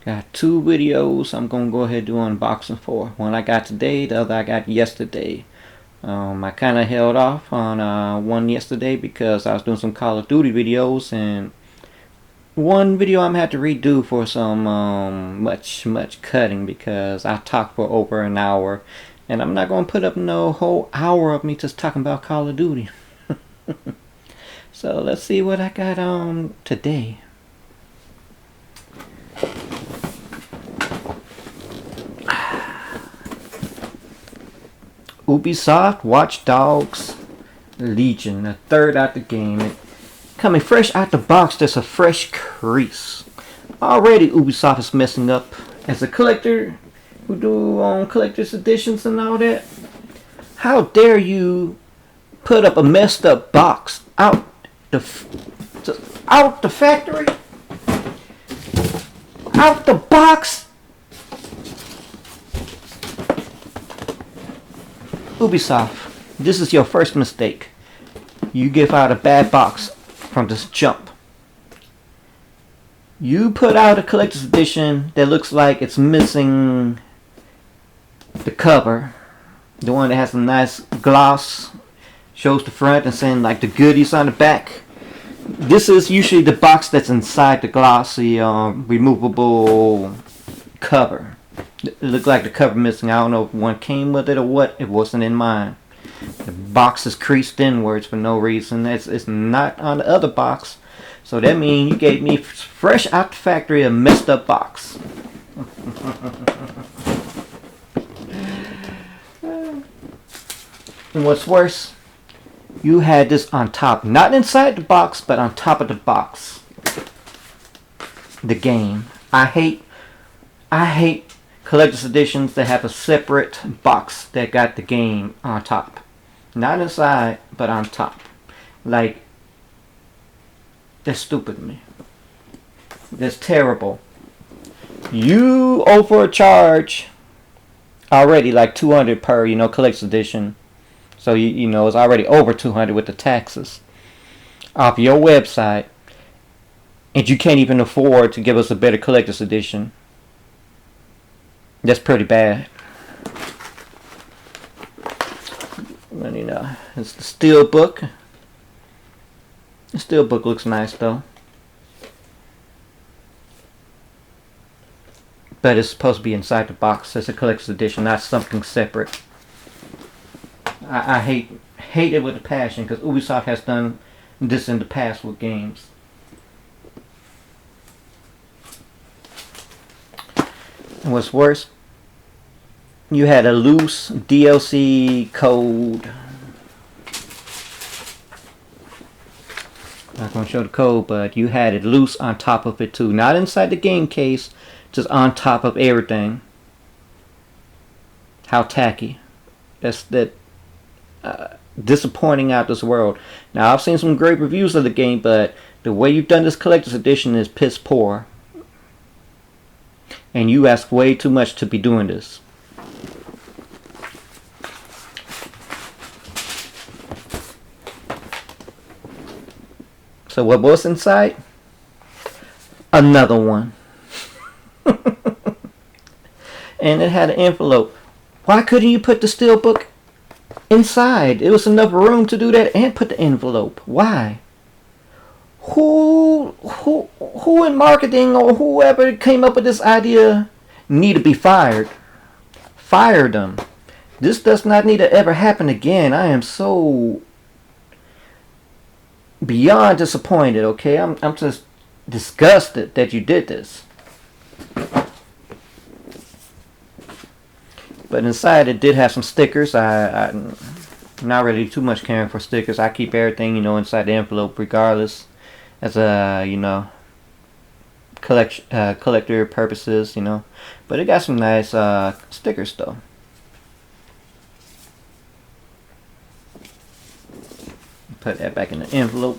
Got two videos I'm gonna go ahead and do unboxing for. One I got today, the other I got yesterday. I kind of held off on one yesterday because I was doing some Call of Duty videos, and one video I'm gonna have to redo for some much cutting because I talked for over an hour, and I'm not gonna put up no whole hour of me just talking about Call of Duty. So let's see what I got today. Ubisoft Watchdogs Legion, the third out the game. Coming fresh out the box, there's a fresh crease. Already Ubisoft is messing up. As a collector who do collector's editions and all that, how dare you put up a messed up box out the factory, out the box? Ubisoft, this is your first mistake. You give out a bad box from this jump. You put out a collector's edition that looks like it's missing the cover, the one that has a nice gloss, shows the front and saying like the goodies on the back. This is usually the box that's inside the glossy removable cover. It looked like the cover missing. I don't know if one came with it or what. It wasn't in mine. The box is creased inwards for no reason. It's not on the other box. So that means you gave me fresh out the factory a messed up box. And what's worse, you had this on top. Not inside the box, but on top of the box. The game. I hate collector's editions that have a separate box that got the game on top. Not inside, but on top. Like, that's stupid to me. That's terrible. You overcharge already like $200 per, collector's edition. So you know it's already over $200 with the taxes off your website, and you can't even afford to give us a better collector's edition. That's pretty bad. And it's the steel book. The steel book looks nice though, but it's supposed to be inside the box. It's a collector's edition, not something separate. I hate it with a passion because Ubisoft has done this in the past with games. And what's worse, you had a loose DLC code. I'm not going to show the code, but you had it loose on top of it too. Not inside the game case, just on top of everything. How tacky. That's disappointing out this world. Now, I've seen some great reviews of the game, but the way you've done this collector's edition is piss poor. And you ask way too much to be doing this. So what was inside? Another one. And it had an envelope. Why couldn't you put the steelbook inside? It was enough room to do that and put the envelope. Why? Who in marketing or whoever came up with this idea need to be fired? Fire them. This does not need to ever happen again. I am so beyond disappointed, okay? I'm just disgusted that you did this. But inside it did have some stickers. I'm not really too much caring for stickers. I keep everything, inside the envelope regardless. As a, collector purposes, But it got some nice stickers though. Put that back in the envelope.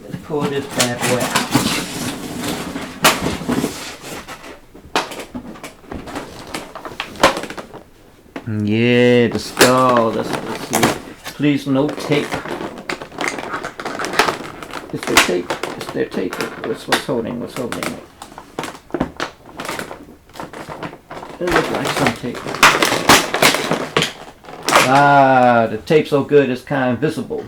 Let's pull this bad boy out. Yeah, the skull. Let's see. Please no tape. It's their tape. It's their tape. What's holding? What's holding it? It looks like some tape. Ah, the tape's so good it's kind of invisible.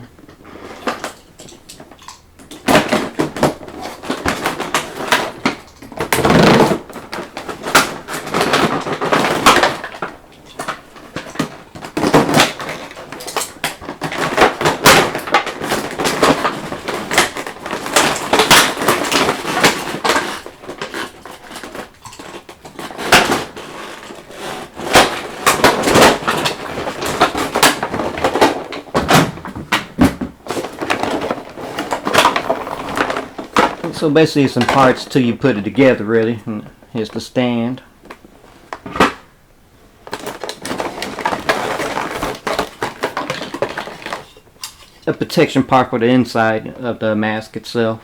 So basically some parts till you put it together really. And here's the stand. A protection part for the inside of the mask itself.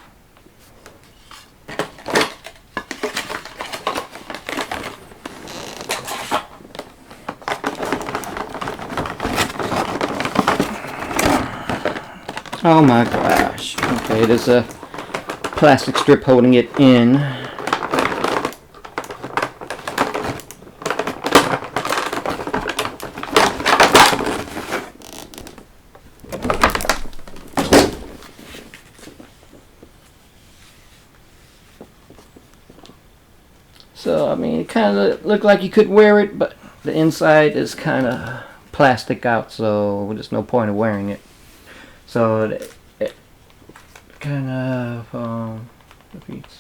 Oh my gosh. Okay, there's a plastic strip holding it in. So I mean, it kind of looked like you could wear it, but the inside is kind of plastic out, so there's no point of wearing it. So it kind of defeats.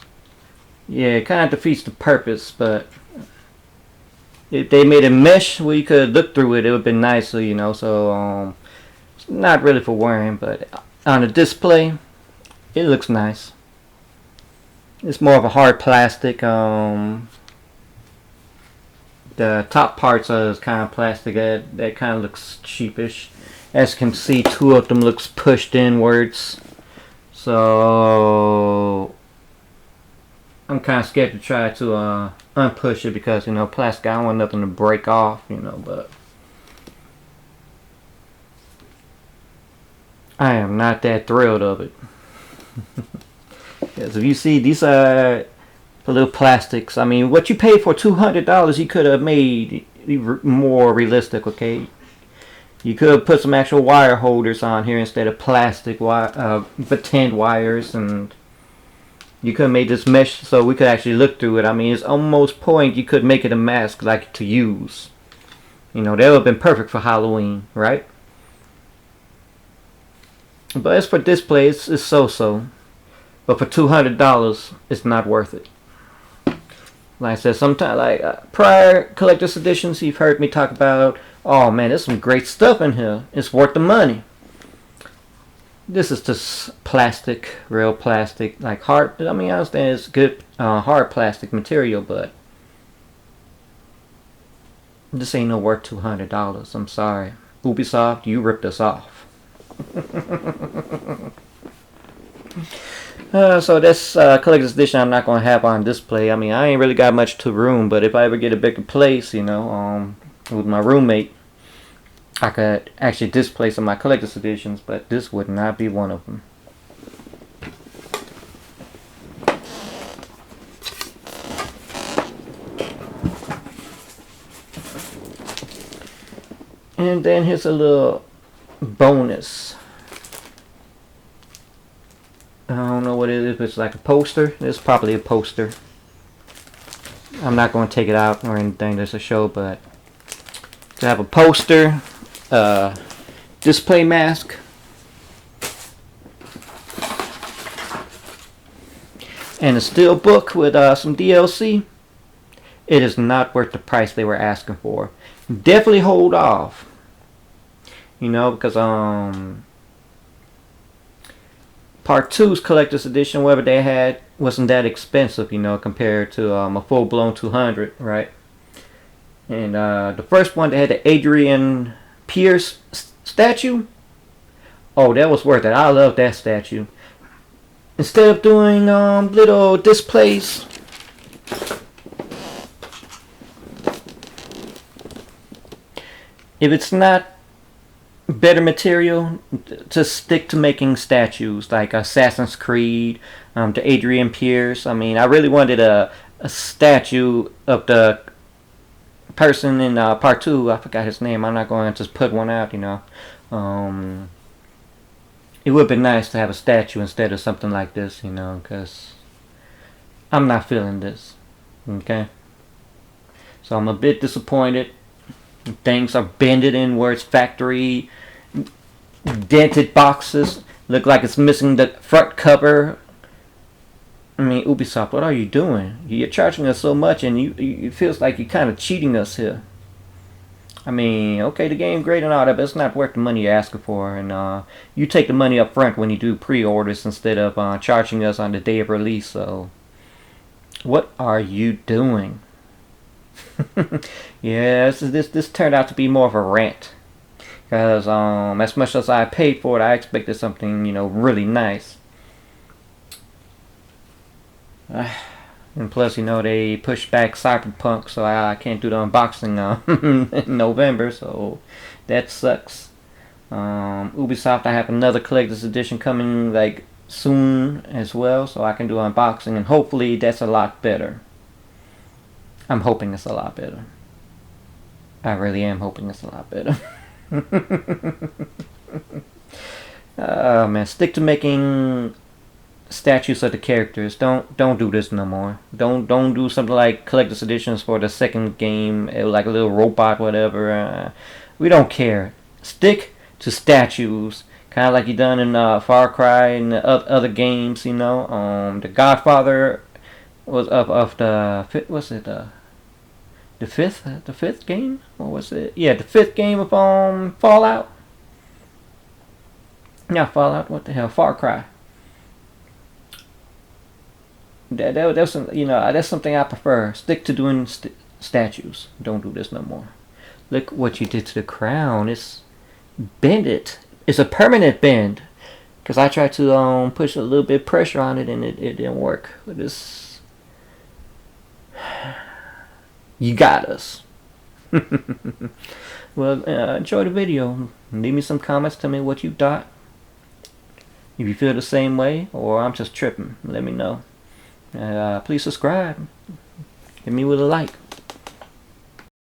Yeah, it kind of defeats the purpose. But if they made a mesh where you could look through it, it would have been nicer, you know. So it's not really for wearing, but on a display, it looks nice. It's more of a hard plastic. The top parts are kind of plastic. That kind of looks cheapish. As you can see, two of them looks pushed inwards. So I'm kind of scared to try to unpush it because, you know, plastic, I don't want nothing to break off, you know, but I am not that thrilled of it. Because if you see, these are the little plastics. I mean, what you paid for $200, you could have made more realistic, okay? You could have put some actual wire holders on here instead of plastic wire, pretend wires, and you could have made this mesh so we could actually look through it. I mean, it's almost point you could make it a mask like to use. You know, that would have been perfect for Halloween, right? But as for display, it's so-so. But for $200, it's not worth it. Like I said, sometimes, like prior collector's editions, you've heard me talk about, oh man, there's some great stuff in here. It's worth the money. This is just plastic, real plastic, like hard. I mean, I understand it's good hard plastic material, but this ain't no worth $200. I'm sorry, Ubisoft, you ripped us off. So this collector's edition I'm not going to have on display. I mean, I ain't really got much to room, but if I ever get a bigger place, you know, with my roommate, I could actually display some of my collector's editions, but this would not be one of them. And then here's a little bonus. I don't know what it is, but it's like a poster. It's probably a poster. I'm not going to take it out or anything. There's a show, but to have a poster, display mask, and a steel book with some DLC. It is not worth the price they were asking for. Definitely hold off. You know, because Part 2's collector's edition, whatever they had, wasn't that expensive, you know, compared to a full-blown 200, right? And the first one, they had the Adrian Pierce statue. Oh, that was worth it. I love that statue. Instead of doing little displays, if it's not better material to stick to making statues like Assassin's Creed, to Adrian Pierce. I mean, I really wanted a statue of the person in part two. I forgot his name. I'm not going to just put one out, you know. Um, it would be nice to have a statue instead of something like this, you know, because I'm not feeling this. Okay? So I'm a bit disappointed. Things are bended inwards, factory dented boxes. Look like it's missing the front cover. I mean, Ubisoft, what are you doing? You're charging us so much, and it feels like you're kind of cheating us here. I mean, okay, the game great and all that, but it's not worth the money you're asking for. And you take the money up front when you do pre-orders instead of charging us on the day of release. So, what are you doing? Yeah, this turned out to be more of a rant. Because as much as I paid for it, I expected something, you know, really nice. And plus, you know, they pushed back Cyberpunk, so I can't do the unboxing in November, so that sucks. Ubisoft, I have another collector's edition coming like soon as well, so I can do unboxing, and hopefully that's a lot better. I'm hoping it's a lot better. I really am hoping it's a lot better. Oh man, stick to making statues of the characters. Don't do this no more. Don't do something like collector's editions for the second game, like a little robot, whatever. We don't care. Stick to statues, kind of like you done in Far Cry and the other games. You know, the Godfather was of the was it the fifth game, or was it? Yeah, the fifth game of Fallout. Not Fallout. What the hell? Far Cry. That's you know, that's something I prefer. Stick to doing statues. Don't do this no more. Look what you did to the crown. It's bend it. It's a permanent bend. Cause I tried to push a little bit of pressure on it and it didn't work. But this, you got us. Well, enjoy the video. Leave me some comments. Tell me what you thought. If you feel the same way or I'm just tripping, let me know. Please subscribe. Hit me with a like.